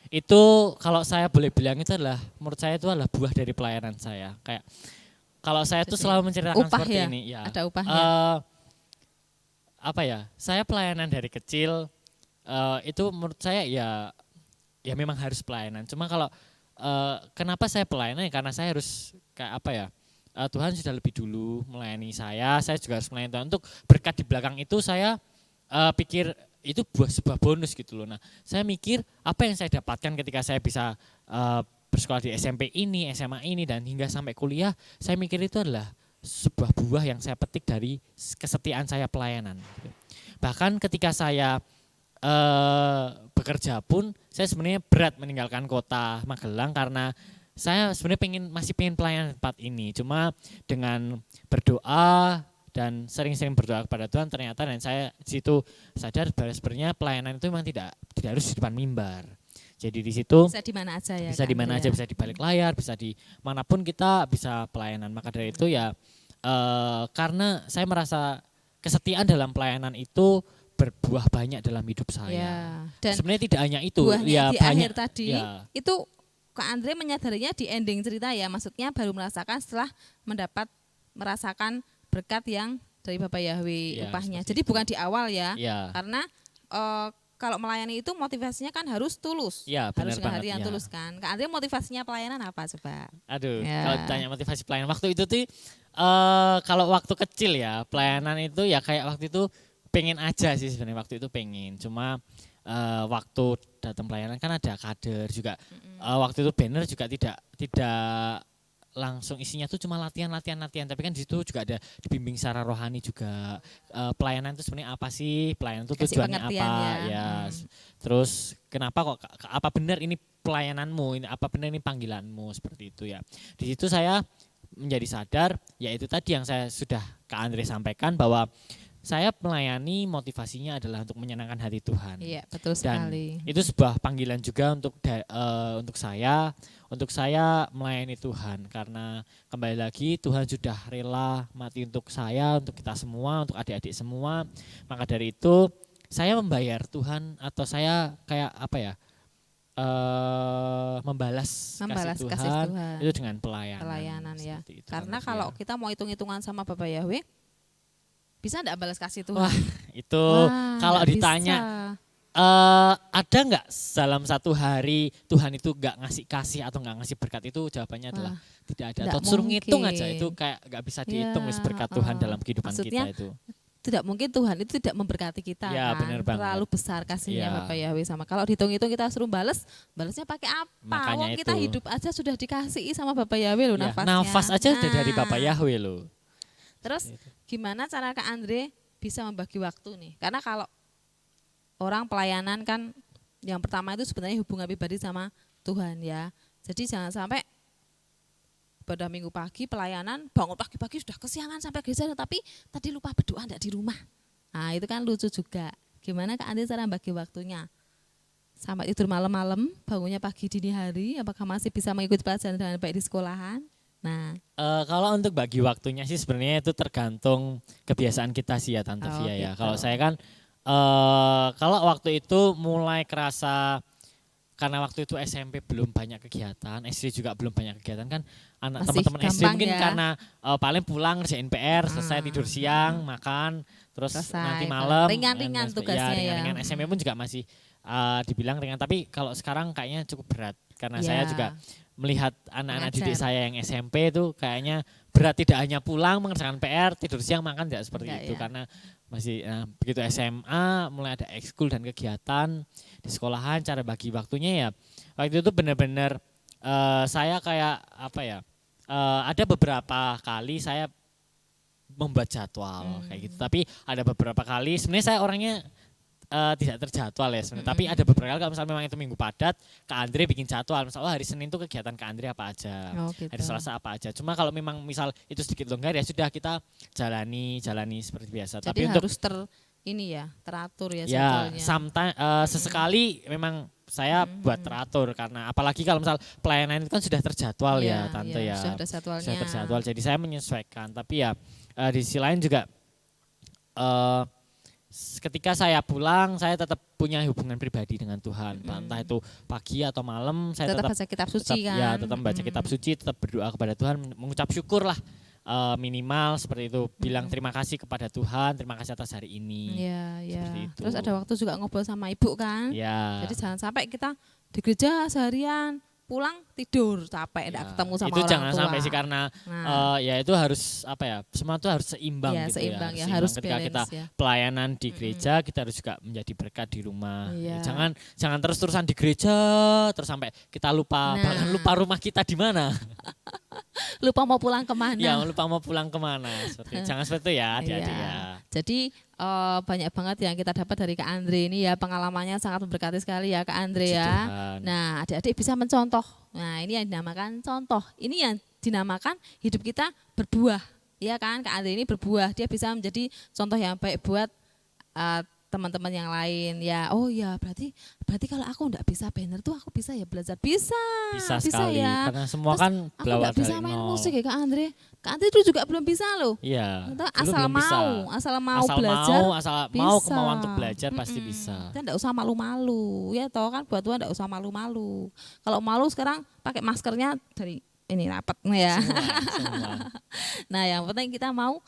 [SPEAKER 5] itu kalau saya boleh bilang itu adalah, menurut saya itu adalah buah dari pelayanan saya. Kayak kalau saya tuh selalu menceritakan seperti ini. Ya,
[SPEAKER 4] ada upahnya.
[SPEAKER 5] Saya pelayanan dari kecil itu menurut saya ya memang harus pelayanan. Cuma kalau kenapa saya pelayanan? Karena saya harus Tuhan sudah lebih dulu melayani saya juga harus melayani Tuhan. Untuk berkat di belakang itu saya pikir itu sebuah bonus gitu loh. Nah, saya mikir apa yang saya dapatkan ketika saya bisa bersekolah di SMP ini, SMA ini dan hingga sampai kuliah, saya mikir itu adalah sebuah buah yang saya petik dari kesetiaan saya pelayanan. Bahkan ketika saya bekerja pun saya sebenarnya berat meninggalkan kota Magelang karena saya sebenarnya masih pengen pelayanan tempat ini. Cuma dengan berdoa dan sering-sering berdoa kepada Tuhan dan saya di situ sadar bahwa sebenarnya pelayanan itu memang tidak harus di depan mimbar. Jadi di situ
[SPEAKER 4] Bisa di mana aja ya.
[SPEAKER 5] bisa
[SPEAKER 4] Kak
[SPEAKER 5] di mana
[SPEAKER 4] Andrea?
[SPEAKER 5] aja, bisa di balik layar, bisa di manapun kita bisa pelayanan. Maka dari itu ya karena saya merasa kesetiaan dalam pelayanan itu berbuah banyak dalam hidup
[SPEAKER 4] Ya.
[SPEAKER 5] saya.
[SPEAKER 4] Dan
[SPEAKER 5] Sebenarnya tidak hanya itu,
[SPEAKER 4] buahnya
[SPEAKER 5] ya
[SPEAKER 4] di
[SPEAKER 5] banyak.
[SPEAKER 4] akhir tadi
[SPEAKER 5] ya.
[SPEAKER 4] itu Kak Andre menyadarinya di ending cerita ya, maksudnya baru merasakan setelah merasakan berkat yang dari Bapak Yahweh
[SPEAKER 5] Ya,
[SPEAKER 4] upahnya.
[SPEAKER 5] seperti
[SPEAKER 4] Jadi
[SPEAKER 5] itu.
[SPEAKER 4] bukan di awal ya,
[SPEAKER 5] Ya.
[SPEAKER 4] karena kalau melayani itu motivasinya kan harus tulus,
[SPEAKER 5] Ya,
[SPEAKER 4] harus
[SPEAKER 5] benar
[SPEAKER 4] dengan hati
[SPEAKER 5] banget,
[SPEAKER 4] yang
[SPEAKER 5] ya.
[SPEAKER 4] tulus kan. Kak Andre motivasinya pelayanan apa coba?
[SPEAKER 5] Aduh,
[SPEAKER 4] Ya.
[SPEAKER 5] kalau ditanya motivasi pelayanan waktu itu tuh kalau waktu kecil ya pelayanan itu ya kayak waktu itu pengen aja sih sebenarnya waktu itu pengen. Cuma waktu datang pelayanan kan ada kader juga. Waktu itu banner juga tidak langsung isinya tuh cuma latihan. Tapi kan di situ juga ada dibimbing secara rohani juga. Pelayanan itu sebenarnya apa sih? Pelayanan itu
[SPEAKER 4] Kasih
[SPEAKER 5] tujuannya
[SPEAKER 4] pengertian
[SPEAKER 5] apa?
[SPEAKER 4] ya.
[SPEAKER 5] Ya. Terus kenapa kok apa benar ini pelayananmu? Ini apa benar ini panggilanmu seperti itu ya. Di situ saya menjadi sadar yaitu tadi yang saya sudah Kak Andre sampaikan bahwa saya melayani motivasinya adalah untuk menyenangkan hati Tuhan.
[SPEAKER 4] Iya, betul
[SPEAKER 5] Dan
[SPEAKER 4] sekali.
[SPEAKER 5] itu sebuah panggilan juga untuk saya melayani Tuhan karena kembali lagi Tuhan sudah rela mati untuk saya, untuk kita semua, untuk adik-adik semua. Maka dari itu saya membayar Tuhan atau saya kayak apa ya? Membalas
[SPEAKER 4] Membalas
[SPEAKER 5] kasih
[SPEAKER 4] kasih
[SPEAKER 5] Tuhan,
[SPEAKER 4] Tuhan.
[SPEAKER 5] itu dengan pelayanan.
[SPEAKER 4] Pelayanan ya.
[SPEAKER 5] Seperti itu,
[SPEAKER 4] Karena
[SPEAKER 5] Tante
[SPEAKER 4] kalau
[SPEAKER 5] Fia.
[SPEAKER 4] kita mau hitung-hitungan sama Bapak Yahweh, bisa enggak balas kasih Tuhan?
[SPEAKER 5] Wah, itu
[SPEAKER 4] Wah,
[SPEAKER 5] kalau
[SPEAKER 4] nggak
[SPEAKER 5] ditanya
[SPEAKER 4] bisa.
[SPEAKER 5] ada nggak dalam satu hari Tuhan itu nggak ngasih kasih atau nggak ngasih berkat, itu jawabannya adalah tidak ada.
[SPEAKER 4] nggak
[SPEAKER 5] Atau suruh ngitung
[SPEAKER 4] mungkin.
[SPEAKER 5] aja itu kayak nggak bisa dihitung
[SPEAKER 4] Ya,
[SPEAKER 5] wis berkat Tuhan dalam kehidupan
[SPEAKER 4] maksudnya,
[SPEAKER 5] kita itu.
[SPEAKER 4] tidak mungkin Tuhan itu tidak memberkati kita
[SPEAKER 5] Ya,
[SPEAKER 4] kan.
[SPEAKER 5] benar banget.
[SPEAKER 4] Terlalu besar kasihnya
[SPEAKER 5] Ya.
[SPEAKER 4] Bapak Yahweh sama. Kalau dihitung-hitung kita suruh balasnya pakai apa?
[SPEAKER 5] Makanya
[SPEAKER 4] Wong kita
[SPEAKER 5] itu.
[SPEAKER 4] hidup aja sudah dikasihi sama Bapak Yahweh loh
[SPEAKER 5] Ya,
[SPEAKER 4] nafasnya.
[SPEAKER 5] nafas aja udah dari
[SPEAKER 4] Nah,
[SPEAKER 5] Bapak Yahweh loh.
[SPEAKER 4] Terus gimana cara Kak Andre bisa membagi waktu nih? Karena kalau orang pelayanan kan yang pertama itu sebenarnya hubungan pribadi sama Tuhan ya. Jadi jangan sampai pada minggu pagi pelayanan bangun pagi-pagi sudah kesiangan sampai gereja tapi tadi lupa berdoa enggak di rumah. Nah itu kan lucu juga. Gimana Kak Andre cara bagi waktunya? Sampai tidur malam-malam, bangunnya pagi dini hari, apakah masih bisa mengikuti pelajaran dengan baik di sekolahan? Nah,
[SPEAKER 5] Kalau untuk bagi waktunya sih sebenarnya itu tergantung kebiasaan kita sih ya Tante
[SPEAKER 4] Oh,
[SPEAKER 5] Via ya.
[SPEAKER 4] gitu.
[SPEAKER 5] Kalau saya kan kalau waktu itu mulai kerasa karena waktu itu SMP belum banyak kegiatan, SD juga belum banyak kegiatan kan, anak
[SPEAKER 4] Masih
[SPEAKER 5] teman-teman SD
[SPEAKER 4] gampang
[SPEAKER 5] mungkin
[SPEAKER 4] ya.
[SPEAKER 5] karena paling pulang ngerjain PR, selesai tidur siang, makan, terus
[SPEAKER 4] Selesai.
[SPEAKER 5] nanti malam
[SPEAKER 4] Ringan-ringan tugasnya ya.
[SPEAKER 5] ringan-ringan. SMP pun juga masih dibilang ringan, tapi kalau sekarang kayaknya cukup berat karena
[SPEAKER 4] Ya.
[SPEAKER 5] saya juga melihat anak-anak
[SPEAKER 4] Mengajar.
[SPEAKER 5] didik saya yang SMP itu kayaknya berat, tidak hanya pulang mengerjakan PR, tidur siang, makan tidak seperti
[SPEAKER 4] Enggak
[SPEAKER 5] itu
[SPEAKER 4] ya.
[SPEAKER 5] karena masih begitu SMA mulai ada ekskul dan kegiatan di sekolahan. Cara bagi waktunya ya waktu itu benar-benar saya kayak apa ya, ada beberapa kali saya membuat jadwal kayak gitu, tapi ada beberapa kali sebenarnya saya orangnya tidak terjadwal ya sebenarnya, tapi ada beberapa kali kalau misalnya memang itu minggu padat, Kak Andre bikin jadwal, misalnya hari Senin tuh kegiatan Kak Andre apa aja,
[SPEAKER 4] Oh, gitu.
[SPEAKER 5] hari Selasa apa aja. Cuma kalau memang misal itu sedikit longgar ya sudah kita jalani seperti biasa.
[SPEAKER 4] Jadi
[SPEAKER 5] Tapi untuk
[SPEAKER 4] harus teratur ya
[SPEAKER 5] ya
[SPEAKER 4] sebetulnya.
[SPEAKER 5] sometimes sesekali memang saya buat teratur karena apalagi kalau misal pelayanan itu kan sudah terjadwal ya Tante
[SPEAKER 4] iya,
[SPEAKER 5] ya.
[SPEAKER 4] sudah ada jadwalnya.
[SPEAKER 5] Sudah terjadwal, jadi saya menyesuaikan. Tapi ya di sisi lain juga ketika saya pulang saya tetap punya hubungan pribadi dengan Tuhan. Entah itu pagi atau malam saya
[SPEAKER 4] Tetap
[SPEAKER 5] tetap
[SPEAKER 4] baca kitab suci kan.
[SPEAKER 5] ya tetap baca kitab suci, tetap berdoa kepada Tuhan, mengucap syukur lah minimal seperti itu, bilang terima kasih kepada Tuhan, terima kasih atas hari ini.
[SPEAKER 4] Iya, iya.
[SPEAKER 5] Seperti itu.
[SPEAKER 4] Terus ada waktu juga ngobrol sama ibu kan.
[SPEAKER 5] Ya.
[SPEAKER 4] Jadi jangan sampai kita di gereja seharian, pulang tidur capek, enggak
[SPEAKER 5] Ya,
[SPEAKER 4] ketemu sama
[SPEAKER 5] itu
[SPEAKER 4] orang
[SPEAKER 5] jangan
[SPEAKER 4] tua.
[SPEAKER 5] sampai sih karena
[SPEAKER 4] Nah.
[SPEAKER 5] ya itu harus apa ya, semua itu harus seimbang
[SPEAKER 4] Iya,
[SPEAKER 5] gitu
[SPEAKER 4] seimbang
[SPEAKER 5] ya,
[SPEAKER 4] ya, harus
[SPEAKER 5] ketika kita
[SPEAKER 4] balance ya.
[SPEAKER 5] pelayanan di gereja kita harus juga menjadi berkat di rumah.
[SPEAKER 4] Iya.
[SPEAKER 5] Jangan terus-terusan di gereja terus sampai kita lupa
[SPEAKER 4] Nah.
[SPEAKER 5] bahkan lupa rumah kita di mana.
[SPEAKER 4] Lupa mau pulang kemana.
[SPEAKER 5] Ya lupa mau pulang kemana jangan seperti itu ya adik-adik
[SPEAKER 4] Iya.
[SPEAKER 5] ya.
[SPEAKER 4] Jadi banyak banget yang kita dapat dari Kak Andre ini ya, pengalamannya sangat memberkati sekali ya Kak Andre
[SPEAKER 5] Puji
[SPEAKER 4] ya.
[SPEAKER 5] Tuhan.
[SPEAKER 4] Nah adik-adik bisa mencontoh. Nah ini yang dinamakan contoh. Ini yang dinamakan hidup kita berbuah. Ya kan Kak Andre ini berbuah. Dia bisa menjadi contoh yang baik buat teman-teman yang lain ya. Oh ya, berarti kalau aku enggak bisa banner tuh aku bisa ya belajar. Bisa
[SPEAKER 5] sekali
[SPEAKER 4] ya.
[SPEAKER 5] karena semua
[SPEAKER 4] Terus
[SPEAKER 5] kan
[SPEAKER 4] aku
[SPEAKER 5] berawal
[SPEAKER 4] enggak bisa
[SPEAKER 5] dari
[SPEAKER 4] main
[SPEAKER 5] nol.
[SPEAKER 4] musik ya Kak Andre. Kak Andre itu juga belum bisa loh.
[SPEAKER 5] Iya.
[SPEAKER 4] Kita
[SPEAKER 5] dulu
[SPEAKER 4] asal
[SPEAKER 5] belum bisa.
[SPEAKER 4] mau belajar.
[SPEAKER 5] asal mau
[SPEAKER 4] bisa.
[SPEAKER 5] kemauan untuk belajar pasti bisa.
[SPEAKER 4] Kan enggak usah malu-malu. Ya toh kan buat Tuhan enggak usah malu-malu. Kalau malu sekarang pakai maskernya dari ini rapat ya.
[SPEAKER 5] Semua.
[SPEAKER 4] Nah, yang penting kita mau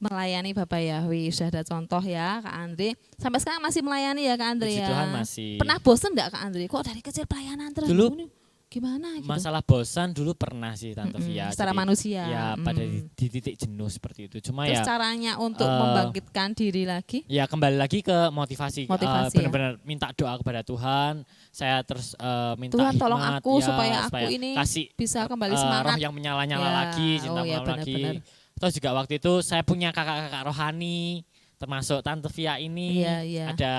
[SPEAKER 4] melayani Bapak Yahweh. Sudah ada contoh ya Kak Andre. Sampai sekarang masih melayani ya Kak Andre
[SPEAKER 5] Puji
[SPEAKER 4] ya.
[SPEAKER 5] Tuhan masih.
[SPEAKER 4] Pernah bosen enggak Kak Andre? Kok dari kecil pelayanan terus?
[SPEAKER 5] Dulu
[SPEAKER 4] Ini gimana gitu?
[SPEAKER 5] Masalah bosan dulu pernah sih Tante Via.
[SPEAKER 4] Secara
[SPEAKER 5] Jadi,
[SPEAKER 4] manusia.
[SPEAKER 5] Ya pada di titik jenuh seperti itu. Cuma
[SPEAKER 4] Terus
[SPEAKER 5] ya
[SPEAKER 4] caranya untuk membangkitkan diri lagi?
[SPEAKER 5] ya kembali lagi ke motivasi.
[SPEAKER 4] Motivasi,
[SPEAKER 5] Benar-benar minta doa kepada Tuhan. Saya terus minta
[SPEAKER 4] Tuhan tolong
[SPEAKER 5] hikmat,
[SPEAKER 4] aku
[SPEAKER 5] ya,
[SPEAKER 4] supaya aku ini
[SPEAKER 5] kasih
[SPEAKER 4] bisa kembali semangat.
[SPEAKER 5] roh yang menyala-nyala
[SPEAKER 4] Ya,
[SPEAKER 5] lagi, cinta
[SPEAKER 4] oh ya,
[SPEAKER 5] menyala lagi.
[SPEAKER 4] benar-benar.
[SPEAKER 5] Terus juga waktu itu saya punya kakak-kakak rohani, termasuk Tante Via ini,
[SPEAKER 4] Iya, iya.
[SPEAKER 5] ada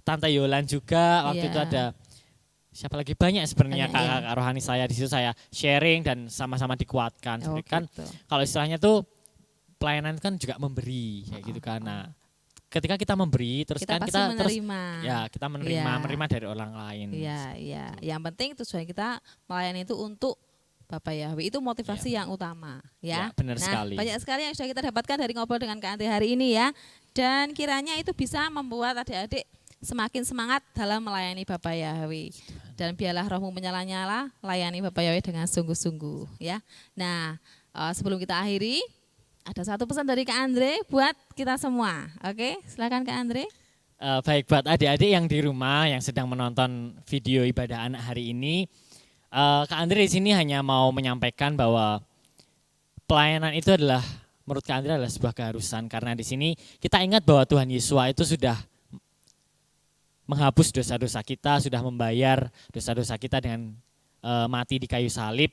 [SPEAKER 5] Tante Yolan juga. Waktu
[SPEAKER 4] Iya.
[SPEAKER 5] itu ada siapa lagi banyak sebenarnya
[SPEAKER 4] Banyak,
[SPEAKER 5] kakak-kakak rohani saya di situ saya sharing dan sama-sama dikuatkan.
[SPEAKER 4] Oh,
[SPEAKER 5] Seperti kan
[SPEAKER 4] gitu.
[SPEAKER 5] kalau istilahnya tuh pelayanan kan juga memberi kayak gitu kan. Nah, ketika kita memberi terus
[SPEAKER 4] Kita
[SPEAKER 5] kan
[SPEAKER 4] pasti
[SPEAKER 5] kita terus
[SPEAKER 4] menerima.
[SPEAKER 5] ya kita menerima
[SPEAKER 4] Iya.
[SPEAKER 5] menerima dari orang lain.
[SPEAKER 4] Iya, iya. Yang penting tujuan kita melayani itu untuk Bapak Yahweh, itu motivasi yang utama ya.
[SPEAKER 5] Ya, benar
[SPEAKER 4] Nah,
[SPEAKER 5] sekali.
[SPEAKER 4] banyak sekali yang sudah kita dapatkan dari ngobrol dengan Kak Andre hari ini ya. Dan kiranya itu bisa membuat adik-adik semakin semangat dalam melayani Bapak Yahweh. Dan biarlah rohmu menyala-nyala, layani Bapak Yahweh dengan sungguh-sungguh ya. Nah, sebelum kita akhiri, ada satu pesan dari Kak Andre buat kita semua. Oke, silakan Kak Andre.
[SPEAKER 5] Baik buat adik-adik yang di rumah yang sedang menonton video ibadah anak hari ini, Kak Andre di sini hanya mau menyampaikan bahwa pelayanan itu adalah menurut Kak Andre adalah sebuah keharusan karena di sini kita ingat bahwa Tuhan Yesus itu sudah menghapus dosa-dosa kita, sudah membayar dosa-dosa kita dengan mati di kayu salib.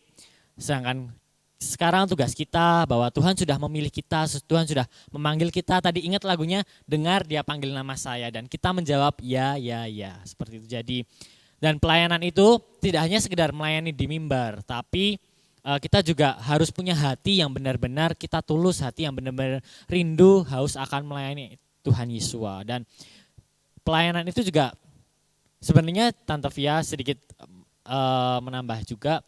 [SPEAKER 5] Sedangkan sekarang tugas kita bahwa Tuhan sudah memilih kita, Tuhan sudah memanggil kita. Tadi ingat lagunya, dengar dia panggil nama saya dan kita menjawab ya, seperti itu. Jadi dan pelayanan itu tidak hanya sekedar melayani di mimbar, tapi kita juga harus punya hati yang benar-benar kita tulus, hati yang benar-benar rindu, haus akan melayani Tuhan Yesus. Dan pelayanan itu juga sebenarnya Tante Via sedikit menambah juga,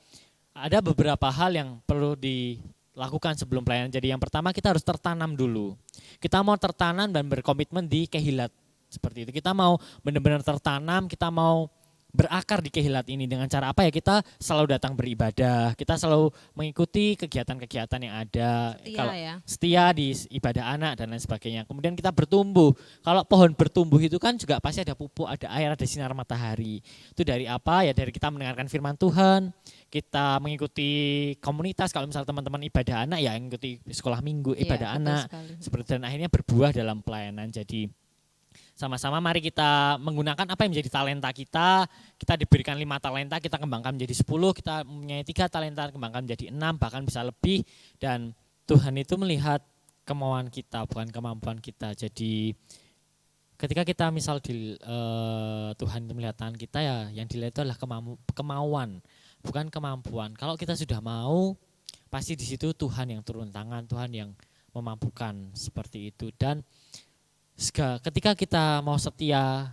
[SPEAKER 5] ada beberapa hal yang perlu dilakukan sebelum pelayanan. Jadi yang pertama kita harus tertanam dulu. Kita mau tertanam dan berkomitmen di Kehilat seperti itu. Kita mau benar-benar tertanam, kita mau berakar di Kehilat ini dengan cara apa ya? Kita selalu datang beribadah, kita selalu mengikuti kegiatan-kegiatan yang ada. Setia di ibadah anak dan lain sebagainya. Kemudian kita bertumbuh. Kalau pohon bertumbuh itu kan juga pasti ada pupuk, ada air, ada sinar matahari. Itu dari apa? Ya dari kita mendengarkan firman Tuhan, kita mengikuti komunitas. Kalau misalnya teman-teman ibadah anak ya mengikuti sekolah minggu ibadah anak. Seperti dan akhirnya berbuah dalam pelayanan. Jadi sama-sama mari kita menggunakan apa yang menjadi talenta kita. Kita diberikan 5 talenta, kita kembangkan menjadi 10. Kita mempunyai 3 talenta, kembangkan menjadi 6, bahkan bisa lebih. Dan Tuhan itu melihat kemauan kita, bukan kemampuan kita. Jadi ketika kita misal Tuhan melihat tangan kita ya, yang dilihat itu adalah kemauan, bukan kemampuan. Kalau kita sudah mau, pasti di situ Tuhan yang turun tangan, Tuhan yang memampukan seperti itu. Dan ketika kita mau setia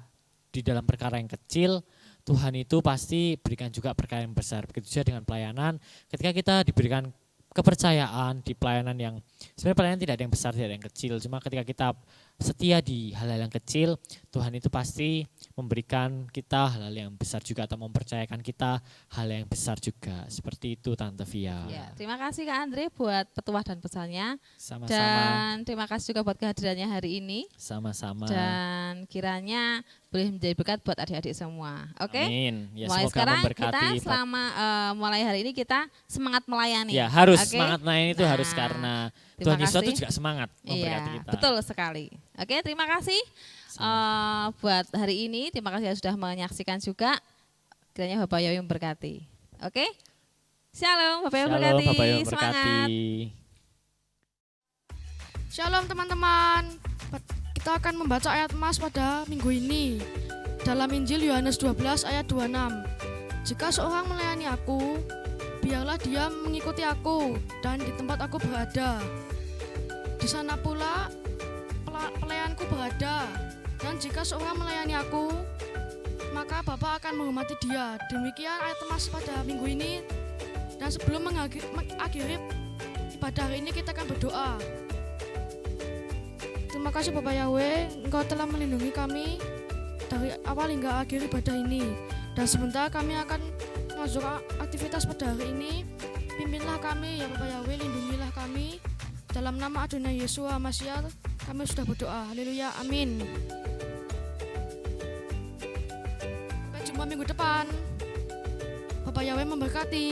[SPEAKER 5] di dalam perkara yang kecil, Tuhan itu pasti berikan juga perkara yang besar. Begitu juga dengan pelayanan, ketika kita diberikan kepercayaan di pelayanan yang sebenarnya pelayanan tidak ada yang besar, tidak ada yang kecil. Cuma ketika kita setia di hal-hal yang kecil, Tuhan itu pasti memberikan kita hal-hal yang besar juga atau mempercayakan kita hal yang besar juga. Seperti itu Tante Via.
[SPEAKER 4] Ya, terima kasih Kak Andre buat petuah dan pesannya.
[SPEAKER 5] Sama-sama.
[SPEAKER 4] Dan terima kasih juga buat kehadirannya hari ini.
[SPEAKER 5] Sama-sama.
[SPEAKER 4] Dan kiranya boleh menjadi berkat buat adik-adik semua. Oke?
[SPEAKER 5] Amin. Ya,
[SPEAKER 4] mulai
[SPEAKER 5] semoga
[SPEAKER 4] sekarang
[SPEAKER 5] memberkati.
[SPEAKER 4] kita selama mulai hari ini kita semangat melayani.
[SPEAKER 5] Ya, harus
[SPEAKER 4] Oke?
[SPEAKER 5] semangat melayani itu harus karena Tuhan Yesus itu juga semangat memberkati
[SPEAKER 4] iya,
[SPEAKER 5] kita.
[SPEAKER 4] Betul sekali. Oke, terima kasih buat hari ini. Terima kasih yang sudah menyaksikan juga. Kiranya Bapak Yahweh memberkati. Oke? Shalom, Bapak Yahweh memberkati.
[SPEAKER 5] Bapak Yahweh memberkati.
[SPEAKER 4] Semangat.
[SPEAKER 6] Shalom teman-teman. Kita akan membaca ayat emas pada minggu ini. Dalam Injil Yohanes 12 ayat 26. Jika seorang melayani aku, biarlah dia mengikuti aku dan di tempat aku berada. Di sana pula pelayanku berada. Dan jika seorang melayani aku, maka Bapa akan menghormati dia. Demikian ayat emas pada minggu ini. Dan sebelum mengakhiri ibadah hari ini, kita akan berdoa. Terima kasih Bapak Yahweh, Engkau telah melindungi kami dari awal hingga akhir ibadah ini. Dan sebentar kami akan masuk aktivitas pada hari ini. Pimpinlah kami ya Bapak Yahweh, lindungilah kami. Dalam nama Adonai Yesus Masial, kami sudah berdoa. Haleluya, amin. Sampai jumpa minggu depan. Bapak Yahweh memberkati.